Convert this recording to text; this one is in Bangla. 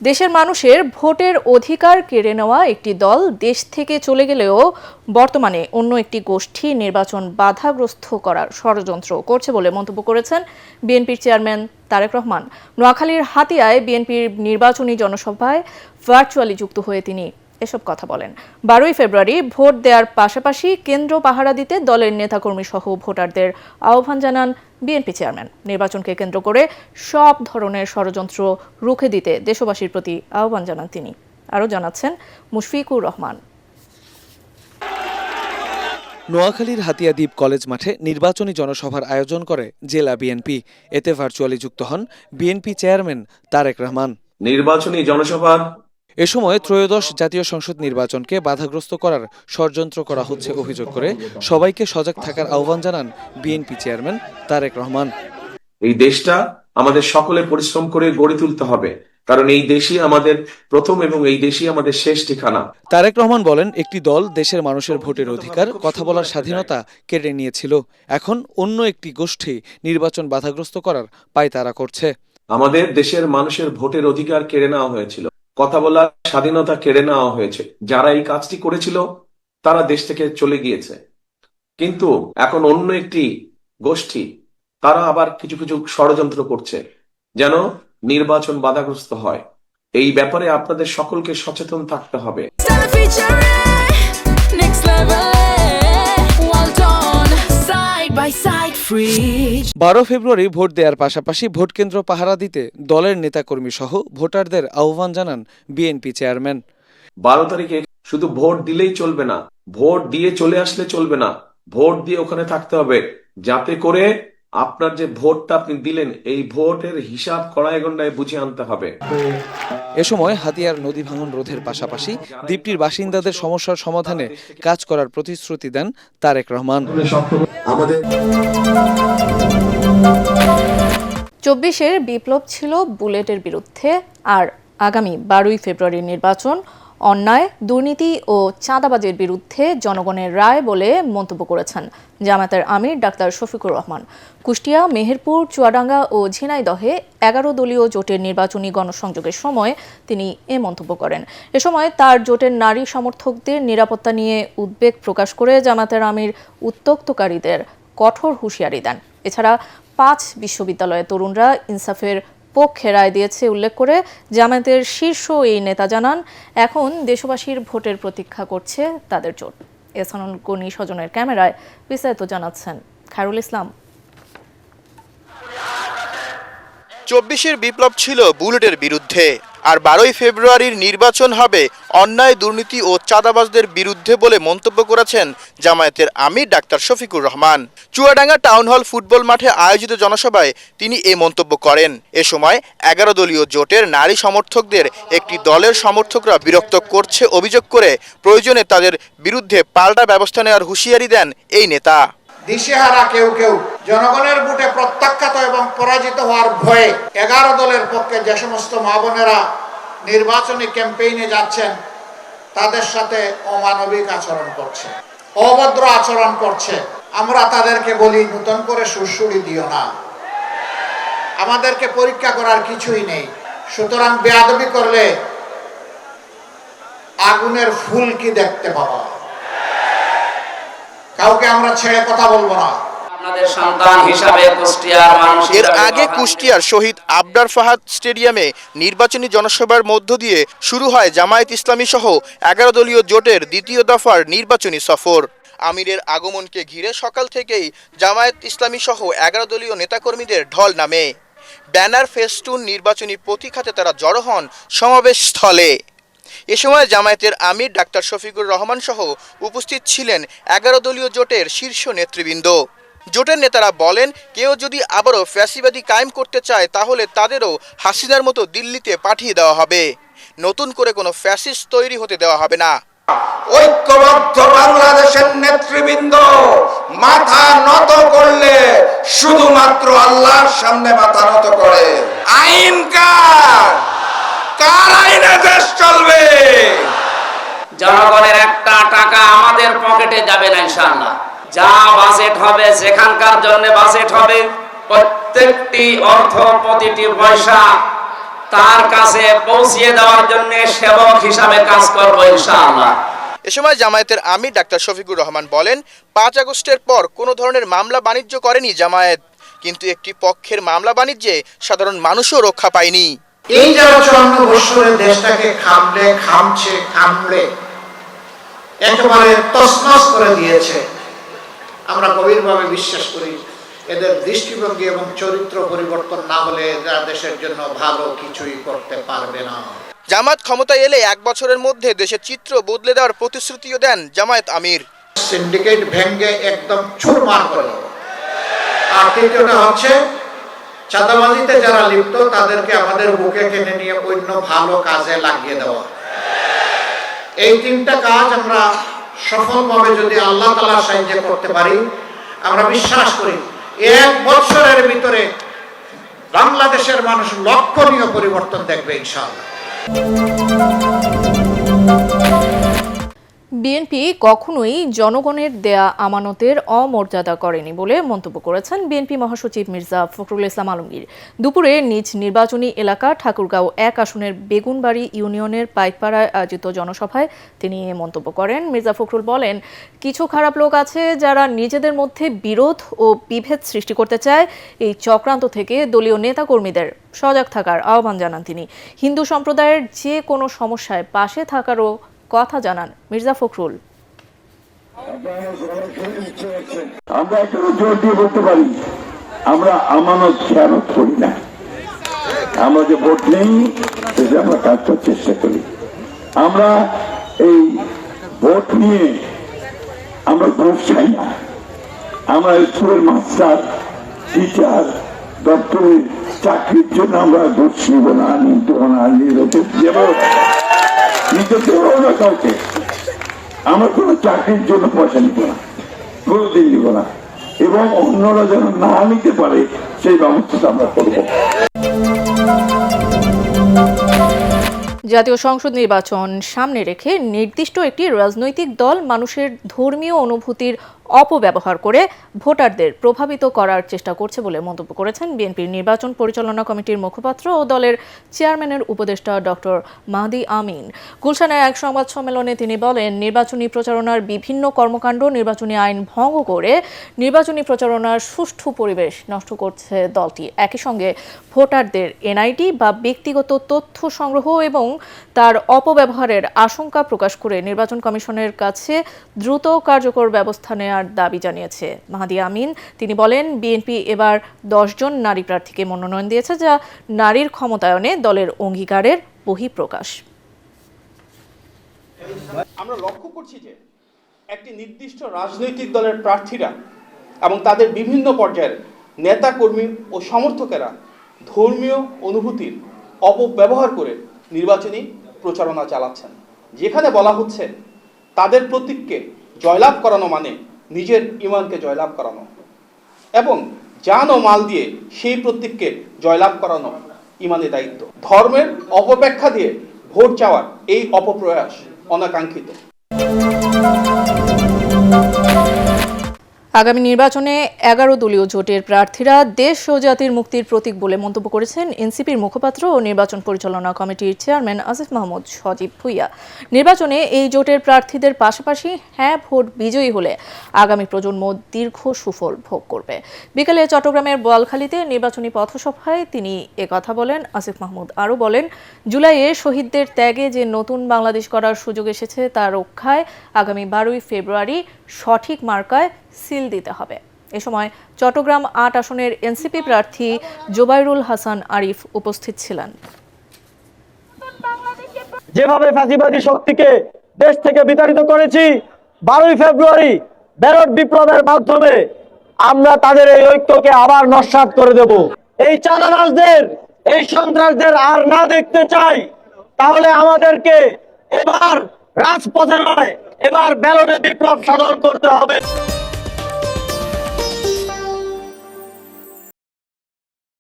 দেশের মানুষের ভোটের অধিকার কেড়ে নেওয়া একটি দল দেশ থেকে চলে গেলেও বর্তমানে অন্য একটি গোষ্ঠী নির্বাচন বাধাগ্রস্ত করার ষড়যন্ত্র করছে বলে মন্তব্য করেছেন বিএনপির চেয়ারম্যান তারেক রহমান। নোয়াখালীর হাতিয়ায় বিএনপির নির্বাচনী জনসভায় ভার্চুয়ালি যুক্ত হয়ে তিনি এসব কথা বলেন। 12 ফেব্রুয়ারি ভোট দেওয়ার পাশাপাশি কেন্দ্র পাহারা দিতে দলের নেতাকর্মী সহ ভোটারদের আহ্বান জানান বিএনপি চেয়ারম্যান। নির্বাচনকে কেন্দ্র করে সব ধরনের ষড়যন্ত্র রুখে দিতে দেশবাসীর প্রতি আহ্বান জানান তিনি। আরও জানাচ্ছেন মুশফিকুর রহমান। নোয়াখালীর হাতিয়া দ্বীপ কলেজ মাঠে নির্বাচনী জনসভার আয়োজন করে জেলা বিএনপি। এতে ভার্চুয়ালি যুক্ত হন বিএনপি চেয়ারম্যান তারেক রহমান। নির্বাচনী জনসভা এ সময় ত্রয়োদশ জাতীয় সংসদ নির্বাচনকে বাধাগ্রস্ত করার ষড়যন্ত্র করা হচ্ছে অভিযোগ করে সবাইকে সজাগ থাকার আহ্বান জানান বিএনপি চেয়ারম্যান তারেক রহমান। এই দেশটা আমাদের সকলে পরিশ্রম করে গড়ে তুলতে হবে, কারণ এই দেশই আমাদের প্রথম এবং এই দেশই আমাদের শেষ ঠিকানা। তারেক রহমান বলেন, একটি দল দেশের মানুষের ভোটের অধিকার, কথা বলার স্বাধীনতা কেড়ে নিয়েছিল। এখন অন্য একটি গোষ্ঠী নির্বাচন বাধাগ্রস্ত করার পায়তারা করছে। আমাদের দেশের মানুষের ভোটের অধিকার কেড়ে নেওয়া হয়েছিল, কথা বলার স্বাধীনতা কেড়ে নেওয়া হয়েছে। যারা এই কাজটি করেছিল তারা দেশ থেকে চলে গিয়েছে, কিন্তু এখন অন্য একটি গোষ্ঠী তারা আবার কিছু কিছু ষড়যন্ত্র করছে যেন নির্বাচন বাধাগ্রস্ত হয়। এই ব্যাপারে আপনাদের সকলকে সচেতন থাকতে হবে। 12 ফেব্রুয়ারি ভোট দেওয়ার পাশাপাশি ভোট কেন্দ্র পাহারা দিতে দলের নেতাকর্মী সহ ভোটারদের আহ্বান জানান বিএনপি চেয়ারম্যান। 12 তারিখে শুধু ভোট দিলেই চলবে না, ভোট দিয়ে চলে আসলে চলবে না, ভোট দিয়ে ওখানে থাকতে হবে, যাতে করে আপনার যে ভোটটা আপনি দিলেন এই ভোটের হিসাব কড়াই গণ্ডায় বুঝে আনতে হবে। এ সময় হাতিয়ার নদী ভাঙন রোধের পাশাপাশি দ্বীপটির বাসিন্দাদের সমস্যার সমাধানে কাজ করার প্রতিশ্রুতি দেন তারেক রহমান। 24-এর বিপ্লব ছিল বুলেটের বিরুদ্ধে, আর আগামী 12 ফেব্রুয়ারির নির্বাচন অন্যায়, দুর্নীতি ও চাঁদাবাজির বিরুদ্ধে জনগণের রায় বলে মন্তব্য করেছেন জামায়াতের আমির ডাক্তার শফিকুর রহমান। কুষ্টিয়া, মেহেরপুর, চুয়াডাঙ্গা ও ঝিনাইদহে 11 দলীয় জোটের নির্বাচনী গণসংযোগের সময় তিনি এ মন্তব্য করেন। এ সময় তার জোটের নারী সমর্থকদের নিরাপত্তা নিয়ে উদ্বেগ প্রকাশ করে জামায়াতের আমির উত্ত্যক্তকারীদের কঠোর হুঁশিয়ারি দেন। এছাড়া 5 বিশ্ববিদ্যালয়ের তরুণরা ইনসাফের পক্ষে রায় দিয়েছে উল্লেখ করে জামায়াতের শীর্ষ এই নেতা জানান, এখন দেশবাসীর ভোটের প্রতীক্ষা করছে তাদের জোট। এহসানুল গনি স্বজনের ক্যামেরায় বিস্তারিত জানাচ্ছেন খায়রুল ইসলাম। 24-এর বিপ্লব ছিল বুলেটের বিরুদ্ধে, আর 12 ফেব্রুয়ারির নির্বাচন হবে অন্যায়, দুর্নীতি ও চাঁদাবাজদের বিরুদ্ধে বলে মন্তব্য করেছেন জামায়াতের আমির doctor Shafiqur Rahman. Chuadanga town hall football মাঠে আয়োজিত জনসভায় তিনি এই মন্তব্য করেন। এ সময় 11 দলীয় জোটের নারী সমর্থকদের একটি দলের সমর্থকরা বিরক্ত করছে অভিযোগ করে প্রয়োজনে তাদের বিরুদ্ধে পাল্টা ব্যবস্থা নেওয়ার হুঁশিয়ারি দেন এই নেতা। দিশেহারা কেউ কেউ জনগণের ভোটে প্রত্যাখ্যাত এবং পরাজিত হওয়ার ভয়ে 11 দলের পক্ষে যে সমস্ত মা বোনেরা নির্বাচনী ক্যাম্পেইনে যাচ্ছেন তাদের সাথে অমানবিক আচরণ করছে, অভদ্র আচরণ করছে। আমরা তাদেরকে বলি, নতুন করে সুরসুরি দিও না, আমাদেরকে পরীক্ষা করার কিছুই নেই। সুতরাং বেয়াদবি করলে আগুনের ফুল কি দেখতে পাবা, কাউকে আমরা ছেড়ে কথা বলবো না। এর আগে কুষ্টিয়ার শহীদ আবদার ফাহাদ স্টেডিয়ামে নির্বাচনী জনসভার মধ্য দিয়ে শুরু হয় জামায়াত ইসলামী সহ 11 দলীয় জোটের দ্বিতীয় দফার নির্বাচনী সফর। আমিরের আগমনকে ঘিরে সকাল থেকেই জামায়াত ইসলামী সহ 11 দলীয় নেতাকর্মীদের ঢল নামে। ব্যানার, ফেস্টুন, নির্বাচনী প্রতীক হাতে তারা জড়ো হন সমাবেশ স্থলে। এ সময় জামায়াতের আমির ডাক্তার শফিকুর রহমান সহ উপস্থিত ছিলেন 11 দলীয় জোটের শীর্ষ নেতৃবৃন্দ। জোটের নেতারা বলেন, কেউ যদি আবারও ফ্যাসিবাদী কায়েম করতে চায় তাহলে তাদেরও হাসিনার মতো দিল্লিতে পাঠিয়ে দেওয়া হবে, নতুন করে কোনো ফ্যাসিস্ট তৈরি হতে দেওয়া হবে না। ঐক্যবদ্ধ বাংলাদেশের নেতৃবৃন্দ মাথা নত করলে শুধুমাত্র আল্লাহর সামনে মাথা নত করে। আইন কার আইনে দেশ চলবে। জনগণের একটা টাকা আমাদের পকেটে যাবে না ইনশাআল্লাহ। যা বাজেট হবে, যেখানকার জন্য বাজেট হবে, প্রত্যেকটি অর্থ, প্রতিটি পয়সা তার কাছে পৌঁছিয়ে দেওয়ার জন্য সেবক হিসাবে কাজ করব ইনশাআল্লাহ। এ সময় জামায়াতের আমির ডাক্তার শফিকুর রহমান বলেন, ৫ আগস্টের পর কোনো ধরনের মামলা বাণিজ্য করেনি জামায়াত, কিন্তু একটি পক্ষের মামলা বাণিজ্যে সাধারণ মানুষও রক্ষা পায়নি। এই যারা ৫৪ বছরে দেশটাকে খামড়ে একেবারে তছনছ করে দিয়েছে, আমরা গভীরভাবে বিশ্বাস করি এদের দৃষ্টিভঙ্গি এবং চরিত্র পরিবর্তন না হলে এরা দেশের জন্য ভালো কিছুই করতে পারবে না। জামায়াত ক্ষমতায় এলে ১ বছরের মধ্যে দেশের চিত্র বদলে দেওয়ার প্রতিশ্রুতিও দেন জামায়াত আমির। সিন্ডিকেট ভেঙে একদম চুরমার করে দেব। আর তৃতীয়টা হচ্ছে চাঁদাবাজিতে যারা লিপ্ত তাদেরকে আমাদের বুকে টেনে নিয়ে অন্য ভালো কাজে লাগিয়ে দেওয়া। এই ৩টা কাজ আমরা সফলভাবে যদি আল্লাহ তাআলার সাহায্যে করতে পারি, আমরা বিশ্বাস করি ১ বছরের ভিতরে বাংলাদেশের মানুষ লক্ষণীয় পরিবর্তন দেখবে ইনশাআল্লাহ। বিএনপি কখনোই জনগণের দেয়া আমানতের অমর্যাদা করেনি বলে মন্তব্য করেছেন বিএনপি মহাসচিব মির্জা ফখরুল ইসলাম আলমগীর। দুপুরে নিজ নির্বাচনী এলাকা ঠাকুরগাঁও ১ আসনের বেগুনবাড়ি ইউনিয়নের পাইকপাড়ায় আয়োজিত জনসভায় তিনি এ মন্তব্য করেন। মির্জা ফখরুল বলেন, কিছু খারাপ লোক আছে যারা নিজেদের মধ্যে বিরোধ ও বিভেদ সৃষ্টি করতে চায়। এই চক্রান্ত থেকে দলীয় নেতাকর্মীদের সজাগ থাকার আহ্বান জানান তিনি। হিন্দু সম্প্রদায়ের যে কোনো সমস্যায় পাশে থাকারও কথা জানান মির্জা ফখরুল। আমরা এখানে জোর দিয়ে বলতে পারি, আমরা আমানত খেয়ানত করি না। আমরা যে ভোট নেই সেটা আমরা কাজ করার চেষ্টা করি। আমরা এই ভোট নিয়ে আমরা ভোট চাই না। আমরা স্কুলের মাস্টার, টিচার, দপ্তরের চাকরির জন্য আমরা ভোট নিব না, নিতে না, নিতে দেবো না কাউকে। আমরা কোনো চাকরির জন্য পয়সা নিব না, কোনোদিন নিব না, এবং অন্যরা যেন না নিতে পারে সেই ব্যবস্থা আমরা করব। জাতীয় সংসদ নির্বাচন সামনে রেখে নির্দিষ্ট একটি রাজনৈতিক দল মানুষের ধর্মীয় অনুভূতির অপব্যবহার করে ভোটারদের প্রভাবিত করার চেষ্টা করছে বলে মন্তব্য করেছেন বিএনপির নির্বাচন পরিচালনা কমিটির মুখপাত্র ও দলের চেয়ারম্যানের উপদেষ্টা ডক্টর মাহদি আমিন। গুলশানে এক সংবাদ সম্মেলনে তিনি বলেন, নির্বাচনী প্রচারণার বিভিন্ন কর্মকাণ্ড নির্বাচনী আইন ভঙ্গ করে নির্বাচনী প্রচারণার সুষ্ঠু পরিবেশ নষ্ট করছে দলটি। একই সঙ্গে ভোটারদের এনআইডি বা ব্যক্তিগত তথ্য সংগ্রহ এবং তার অপব্যবহারের আশঙ্কা প্রকাশ করে নির্বাচন কমিশনের কাছে দ্রুত কার্যকর ব্যবস্থা নেওয়ার দাবি জানিয়েছে মাহদি আমিন। তিনি বলেন, বিএনপি এবার ১০ জন নারী প্রার্থীকে মনোনয়ন দিয়েছে, যা নারীর ক্ষমতায়নে দলের অঙ্গীকারের বহিঃপ্রকাশ। আমরা লক্ষ্য করছি যে একটি নির্দিষ্ট রাজনৈতিক দলের প্রার্থীরা এবং তাদের বিভিন্ন পর্যায়ের নেতা কর্মী ও সমর্থকেরা ধর্মীয় অনুভূতির অপব্যবহার করে নির্বাচনী প্রচারণা চালাচ্ছেন, যেখানে বলা হচ্ছে তাদের প্রতীককে জয়লাভ করানো মানে নিজের ঈমানকে জয়লাভ করানো এবং জান ও মাল দিয়ে সেই প্রতীককে জয়লাভ করানো ঈমানের দায়িত্ব। ধর্মের অপব্যাখ্যা দিয়ে ভোট চাওয়ার এই অপপ্রয়াস অনাকাঙ্ক্ষিত। আগামী নির্বাচনে ১১ দলীয় জোটের প্রার্থীরা দেশ ও জাতির মুক্তির প্রতীক বলে মন্তব্য করেছেন এনসিপির মুখপাত্র ও নির্বাচন পরিচালনা কমিটির চেয়ারম্যান আসিফ মাহমুদ সজীব ভুইয়া। নির্বাচনে এই জোটের প্রার্থীদের পাশাপাশি হ্যাঁ ভোট বিজয়ী হলে আগামী প্রজন্ম দীর্ঘ সুফল ভোগ করবে। বিকেলে চট্টগ্রামের বোয়ালখালীতে নির্বাচনী পথসভায় তিনি একথা বলেন। আসিফ মাহমুদ আরও বলেন, জুলাইয়ে শহীদদের ত্যাগে যে নতুন বাংলাদেশ করার সুযোগ এসেছে তা রক্ষায় আগামী ১২ই ফেব্রুয়ারি সঠিক মার্কায় সিল দিতে হবে। এ সময় চট্টগ্রাম ৮ আসনের এনসিপি প্রার্থী জোবাইরুল হাসান আরিফ উপস্থিত ছিলেন। যেভাবে ফ্যাসিবাদী শক্তিকে দেশ থেকে বিতাড়িত করেছি, 12ই ফেব্রুয়ারি ব্যালট বিপ্লবের মাধ্যমে আমরা তাদের এই ঐক্যকে আবার নস্যাৎ করে দেব। এই চাঁদাবাজদের, এই সন্ত্রাসদের আর না দেখতে চাই, তাহলে আমাদেরকে এবার রাজপথে নয়, এবার ব্যালটে বিপ্লব সাধন করতে হবে।